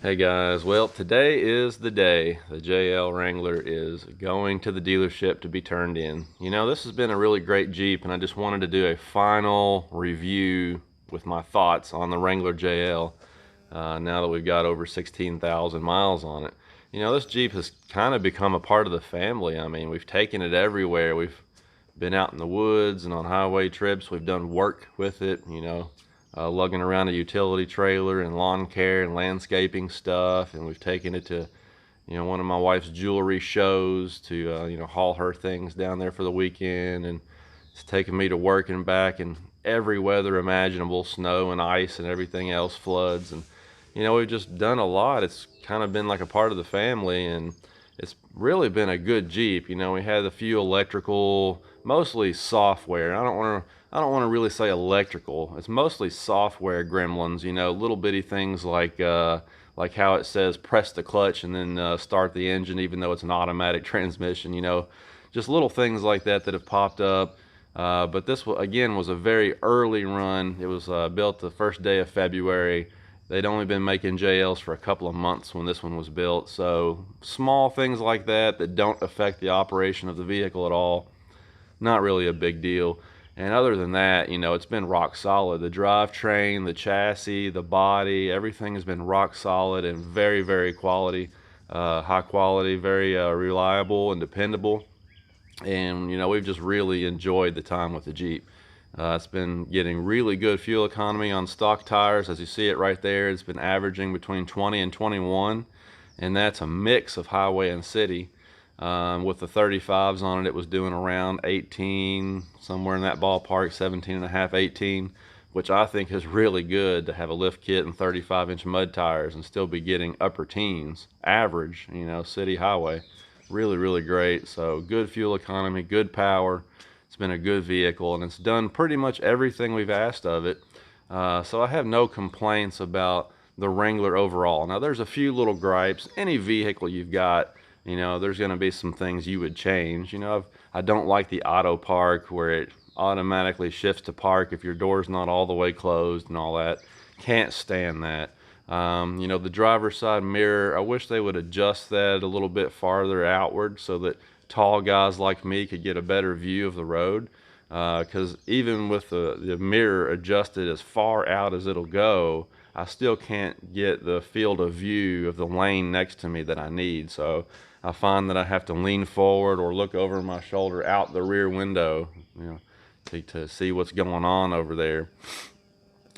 Hey guys, well today is the day the JL Wrangler is going to the dealership to be turned in. You know, this has been a really great Jeep and I just wanted to do a final review with my thoughts on the Wrangler JL now that we've got over 16,000 miles on it. You know, this Jeep has kind of become a part of the family. I mean, we've taken it everywhere. We've been out in the woods and on highway trips. We've done work with it, you know, lugging around a utility trailer and lawn care and landscaping stuff, and we've taken it to, you know, one of my wife's jewelry shows to you know, haul her things down there for the weekend, and it's taken me to work and back in every weather imaginable, snow and ice and everything else, floods, and you know, we've just done a lot. It's kind of been like a part of the family, and it's really been a good Jeep. You know, we had a few electrical, mostly software. I don't want to really say electrical. It's mostly software gremlins, you know, little bitty things like how it says press the clutch and then start the engine even though it's an automatic transmission, you know, just little things like that that have popped up. But this again was a very early run. It was built the first day of February. They'd only been making JLs for a couple of months when this one was built, so small things like that that don't affect the operation of the vehicle at all, not really a big deal. And other than that, you know, it's been rock solid. The drivetrain, the chassis, the body, everything has been rock solid and very, very quality, high quality, very reliable and dependable. And you know, we've just really enjoyed the time with the Jeep. It's been getting really good fuel economy on stock tires. As you see it right there, it's been averaging between 20 and 21, and that's a mix of highway and city. With the 35s on it, it was doing around 18, somewhere in that ballpark, 17 and a half, 18, which I think is really good to have a lift kit and 35-inch mud tires and still be getting upper teens, average, you know, city highway. Really, really great. So good fuel economy, good power. It's been a good vehicle, and it's done pretty much everything we've asked of it. So I have no complaints about the Wrangler overall. Now, there's a few little gripes. Any vehicle you've got, you know, there's going to be some things you would change. You know, I don't like the auto park where it automatically shifts to park if your door's not all the way closed and all that. Can't stand that. You know, the driver's side mirror, I wish they would adjust that a little bit farther outward so that tall guys like me could get a better view of the road, because even with the mirror adjusted as far out as it'll go, I still can't get the field of view of the lane next to me that I need. So I find that I have to lean forward or look over my shoulder out the rear window, you know, to see what's going on over there.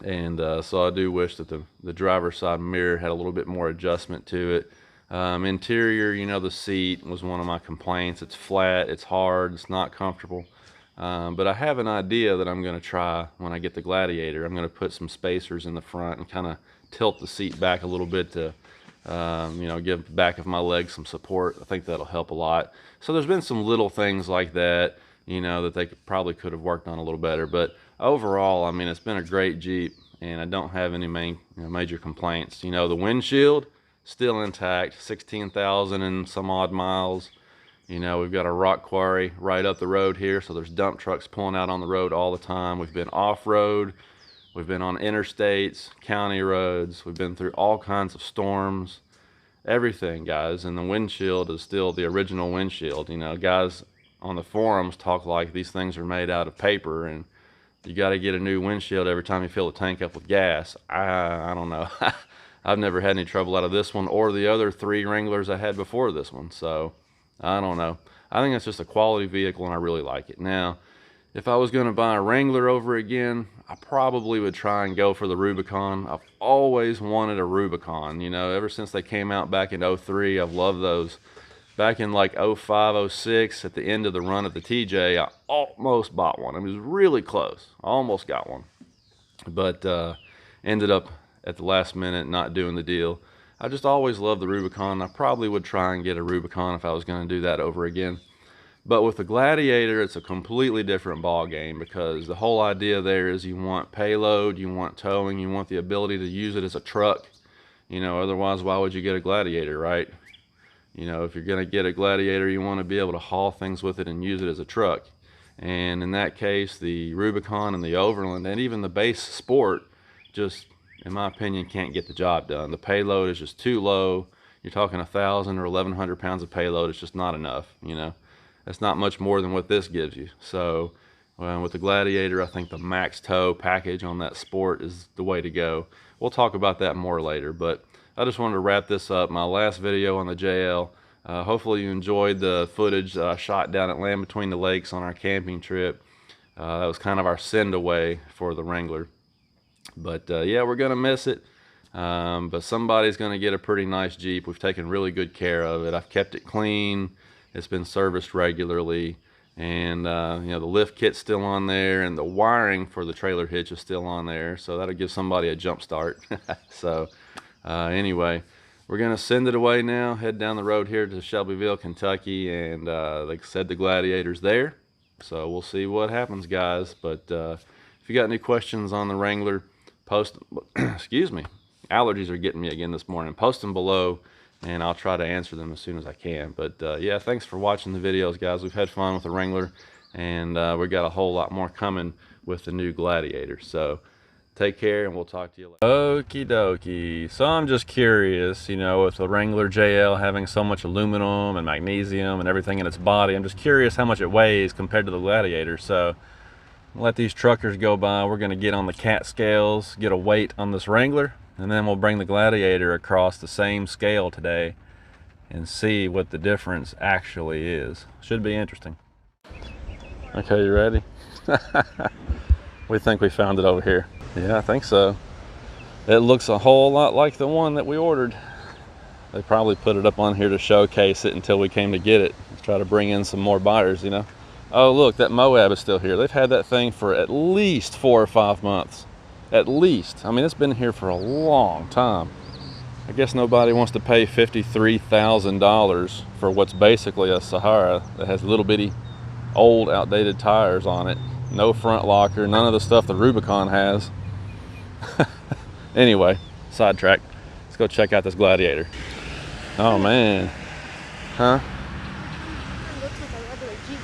And so I do wish that the driver's side mirror had a little bit more adjustment to it. Interior, you know, the seat was one of my complaints. It's flat, it's hard, it's not comfortable. But I have an idea that I'm going to try when I get the Gladiator. I'm going to put some spacers in the front and kind of tilt the seat back a little bit to, you know, give the back of my legs some support. I think that'll help a lot. So there's been some little things like that, you know, that they probably could have worked on a little better. But overall, I mean, it's been a great Jeep, and I don't have any major complaints. You know, the windshield, still intact, 16,000 and some odd miles. You know, we've got a rock quarry right up the road here, so there's dump trucks pulling out on the road all the time. We've been off-road, we've been on interstates, county roads, we've been through all kinds of storms, everything, guys. And the windshield is still the original windshield. You know, guys on the forums talk like these things are made out of paper and you got to get a new windshield every time you fill the tank up with gas. I don't know. I've never had any trouble out of this one or the other 3 Wranglers I had before this one. So I don't know. I think it's just a quality vehicle and I really like it. Now, if I was going to buy a Wrangler over again, I probably would try and go for the Rubicon. I've always wanted a Rubicon. You know, ever since they came out back in '03, I've loved those. Back in like '05, '06, at the end of the run at the TJ, I almost bought one. I mean, it was really close. I almost got one. But ended up at the last minute not doing the deal. I just always loved the Rubicon. I probably would try and get a Rubicon if I was going to do that over again. But with the Gladiator, it's a completely different ball game, because the whole idea there is you want payload, you want towing, you want the ability to use it as a truck. You know, otherwise, why would you get a Gladiator, right? You know, if you're going to get a Gladiator, you want to be able to haul things with it and use it as a truck. And in that case, the Rubicon and the Overland and even the base Sport just in my opinion, can't get the job done. The payload is just too low. You're talking 1,000 or 1,100 pounds of payload. It's just not enough, you know. That's not much more than what this gives you. So with the Gladiator, I think the max tow package on that Sport is the way to go. We'll talk about that more later, but I just wanted to wrap this up. My last video on the JL. Hopefully you enjoyed the footage that I shot down at Land Between the Lakes on our camping trip. That was kind of our send away for the Wrangler. But yeah, we're gonna miss it. But somebody's gonna get a pretty nice Jeep. We've taken really good care of it. I've kept it clean. It's been serviced regularly, and you know, the lift kit's still on there, and the wiring for the trailer hitch is still on there, so that'll give somebody a jump start. So anyway, we're gonna send it away now, head down the road here to Shelbyville, Kentucky, and like I said, the Gladiator's there, so we'll see what happens, guys. But if you got any questions on the Wrangler, post excuse me, allergies are getting me again this morning. Post them below and I'll try to answer them as soon as I can. But yeah, thanks for watching the videos, guys. We've had fun with the Wrangler, and we got a whole lot more coming with the new Gladiator. So take care, and we'll talk to you later. Okie dokie. So I'm just curious, you know, with the Wrangler JL having so much aluminum and magnesium and everything in its body, I'm just curious how much it weighs compared to the Gladiator. So let these truckers go by. We're gonna get on the cat scales, get a weight on this Wrangler, and then we'll bring the Gladiator across the same scale today and see what the difference actually is. Should be interesting. Okay, you ready? We think we found it over here. Yeah, I think so. It looks a whole lot like the one that we ordered. They probably put it up on here to showcase it until we came to get it. Let's try to bring in some more buyers, you know. Oh, look, that Moab is still here. They've had that thing for at least 4 or 5 months. At least. I mean, it's been here for a long time. I guess nobody wants to pay $53,000 for what's basically a Sahara that has little bitty old outdated tires on it. No front locker, none of the stuff the Rubicon has. Anyway, sidetrack. Let's go check out this Gladiator. Oh man. Huh? It looks like a regular Jeep.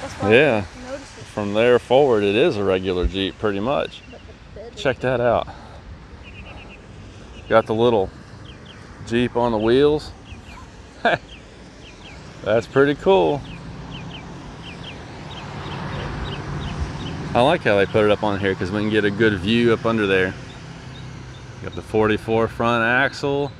That's why Yeah. I noticed it. From there forward, it is a regular Jeep pretty much. Check that out. Got the little Jeep on the wheels. That's pretty cool. I like how they put it up on here because we can get a good view up under there. Got the 44 front axle.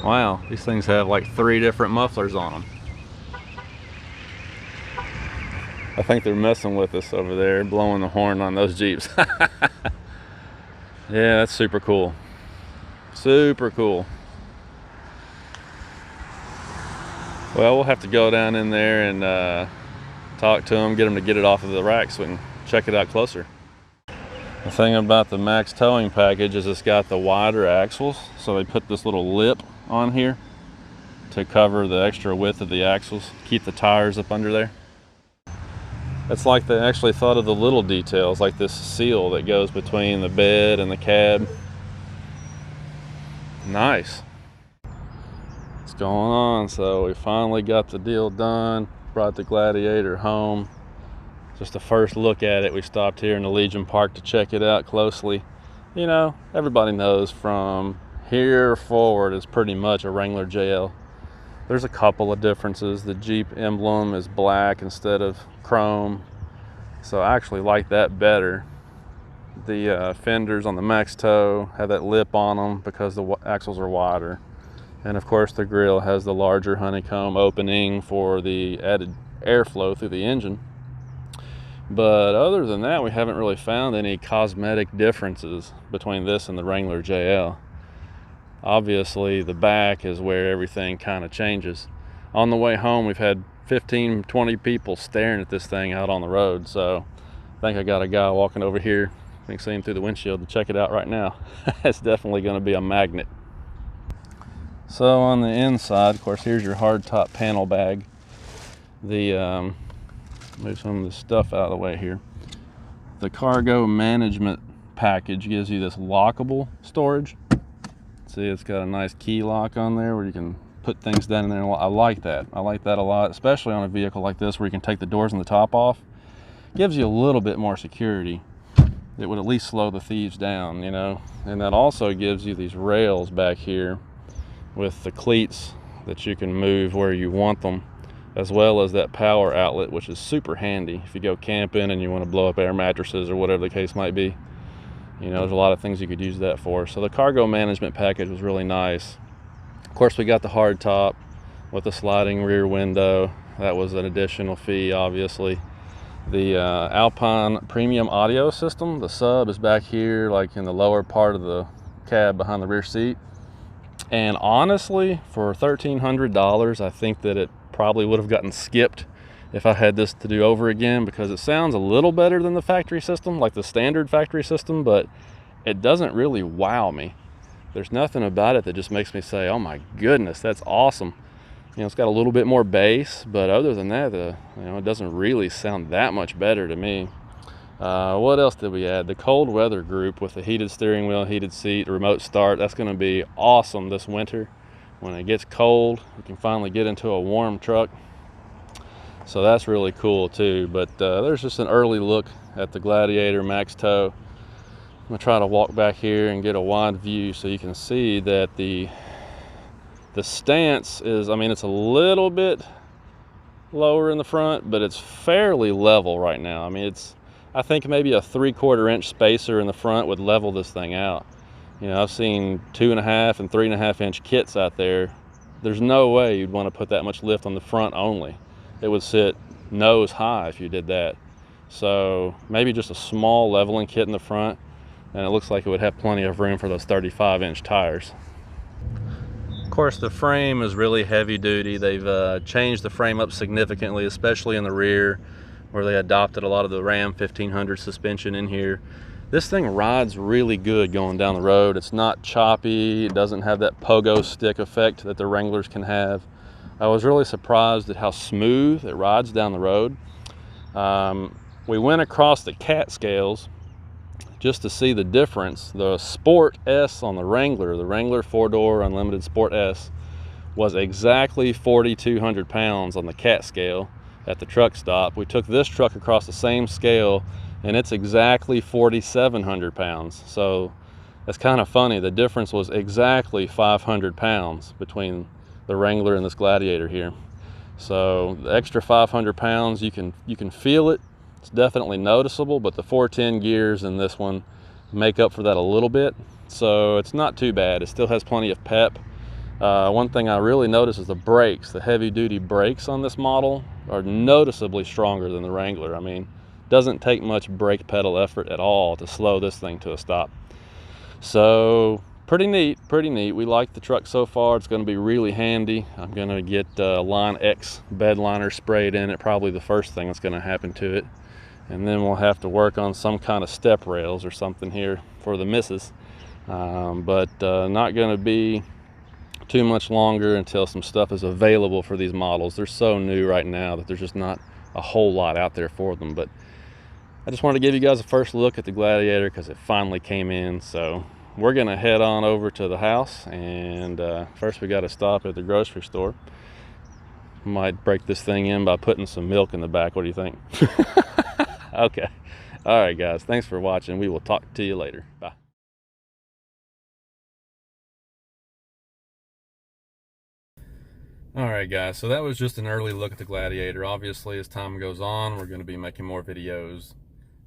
Wow, these things have like 3 different mufflers on them. I think they're messing with us over there, blowing the horn on those Jeeps. Yeah, that's super cool. Super cool. Well, we'll have to go down in there and talk to them, get them to get it off of the rack so we can check it out closer. The thing about the max towing package is it's got the wider axles, so they put this little lip on here to cover the extra width of the axles, keep the tires up under there. It's like they actually thought of the little details, like this seal that goes between the bed and the cab. Nice. What's going on? So we finally got the deal done, brought the Gladiator home. Just a first look at it. We stopped here in the Legion Park to check it out closely. You know, everybody knows from here forward is pretty much a Wrangler JL. There's a couple of differences. The Jeep emblem is black instead of chrome, so I actually like that better. The fenders on the max tow have that lip on them because the axles are wider, and of course the grille has the larger honeycomb opening for the added airflow through the engine. But other than that, we haven't really found any cosmetic differences between this and the Wrangler JL. Obviously the back is where everything kind of changes. On the way home, we've had 15-20 people staring at this thing out on the road, so I think I got a guy walking over here. You can see him through the windshield to check it out right now. It's definitely going to be a magnet. So on the inside, of course, here's your hard top panel bag. The move some of the stuff out of the way here. The cargo management package gives you this lockable storage. See, it's got a nice key lock on there where you can put things down in there. I like that. I like that a lot, especially on a vehicle like this where you can take the doors and the top off. Gives you a little bit more security. it would at least slow the thieves down, you know. And that also gives you these rails back here with the cleats that you can move where you want them, as well as that power outlet, which is super handy if you go camping and you want to blow up air mattresses or whatever the case might be. You know, there's a lot of things you could use that for. So the cargo management package was really nice. Of course, we got the hard top with the sliding rear window. That was an additional fee, obviously. The Alpine premium audio system, the sub is back here, like in the lower part of the cab behind the rear seat. And honestly, for $1,300, I think that it probably would have gotten skipped if I had this to do over again, because it sounds a little better than the factory system, like the standard factory system, but it doesn't really wow me. There's nothing about it that just makes me say, oh my goodness, that's awesome. You know, it's got a little bit more bass, but other than that, it doesn't really sound that much better to me. What else did we add? The cold weather group with the heated steering wheel, heated seat, remote start. That's going to be awesome this winter. When it gets cold, we can finally get into a warm truck. So that's really cool too. But there's just an early look at the Gladiator Max Tow. I'm going to try to walk back here and get a wide view so you can see that the stance is, I mean, it's a little bit lower in the front, but it's fairly level right now. I mean, I think maybe a 3/4 inch spacer in the front would level this thing out. You know, I've seen 2.5 and 3.5 inch kits out there. There's no way you'd want to put that much lift on the front only. It would sit nose high if you did that. So maybe just a small leveling kit in the front, and it looks like it would have plenty of room for those 35-inch tires. Of course, the frame is really heavy duty. They've changed the frame up significantly, especially in the rear, where they adopted a lot of the Ram 1500 suspension in here. This thing rides really good going down the road. It's not choppy. It doesn't have that pogo stick effect that the Wranglers can have. I was really surprised at how smooth it rides down the road. We went across the Catskills just to see the difference. The Sport S on the Wrangler 4-door Unlimited Sport S, was exactly 4,200 pounds on the cat scale at the truck stop. We took this truck across the same scale and it's exactly 4,700 pounds. So that's kind of funny. The difference was exactly 500 pounds between the Wrangler and this Gladiator here. So the extra 500 pounds, you can feel it. It's definitely noticeable, but the 410 gears in this one make up for that a little bit. So it's not too bad. It still has plenty of pep. One thing I really noticed is the brakes. The heavy duty brakes on this model are noticeably stronger than the Wrangler. I mean, doesn't take much brake pedal effort at all to slow this thing to a stop. So pretty neat. We like the truck so far. It's going to be really handy. I'm going to get Line X bed liner sprayed in it, probably the first thing that's going to happen to it. And then we'll have to work on some kind of step rails or something here for the missus. But not going to be too much longer until some stuff is available for these models. They're so new right now that there's just not a whole lot out there for them. But I just wanted to give you guys a first look at the Gladiator because it finally came in. So we're going to head on over to the house, and first we got to stop at the grocery store. Might break this thing in by putting some milk in the back. What do you think? Okay. All right, guys. Thanks for watching. We will talk to you later. Bye. All right, guys. So that was just an early look at the Gladiator. Obviously, as time goes on, we're going to be making more videos.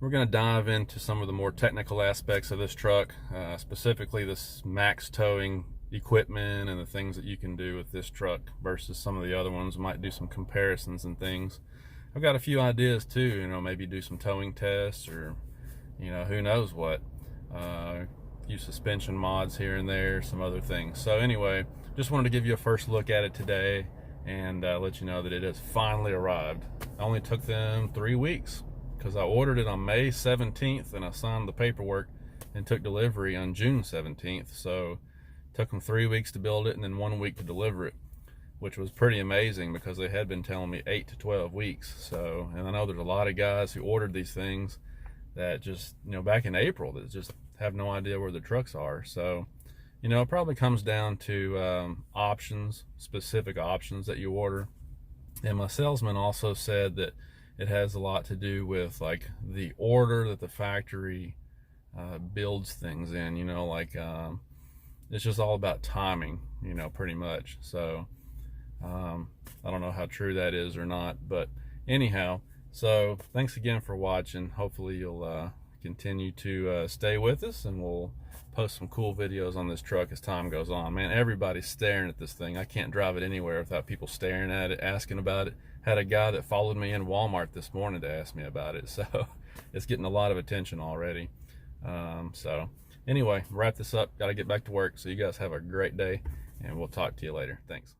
We're going to dive into some of the more technical aspects of this truck, specifically this max towing equipment and the things that you can do with this truck versus some of the other ones. We might do some comparisons and things. I've got a few ideas too, you know, maybe do some towing tests or, you know, who knows what. Few suspension mods here and there, some other things. So anyway, just wanted to give you a first look at it today and let you know that it has finally arrived. It only took them 3 weeks because I ordered it on May 17th and I signed the paperwork and took delivery on June 17th. So it took them 3 weeks to build it and then 1 week to deliver it, which was pretty amazing because they had been telling me 8 to 12 weeks. So, and I know there's a lot of guys who ordered these things that just, you know, back in April that just have no idea where the trucks are. So, you know, it probably comes down to options, specific options that you order. And my salesman also said that it has a lot to do with like the order that the factory builds things in, you know, like it's just all about timing, you know, pretty much. So I don't know how true that is or not, but anyhow, so thanks again for watching. Hopefully you'll continue to stay with us, and we'll post some cool videos on this truck as time goes on. Man, everybody's staring at this thing. I can't drive it anywhere without people staring at it, asking about it. Had a guy that followed me in Walmart this morning to ask me about it, so it's getting a lot of attention already. So anyway, wrap this up. Got to get back to work. So you guys have a great day, and we'll talk to you later. Thanks.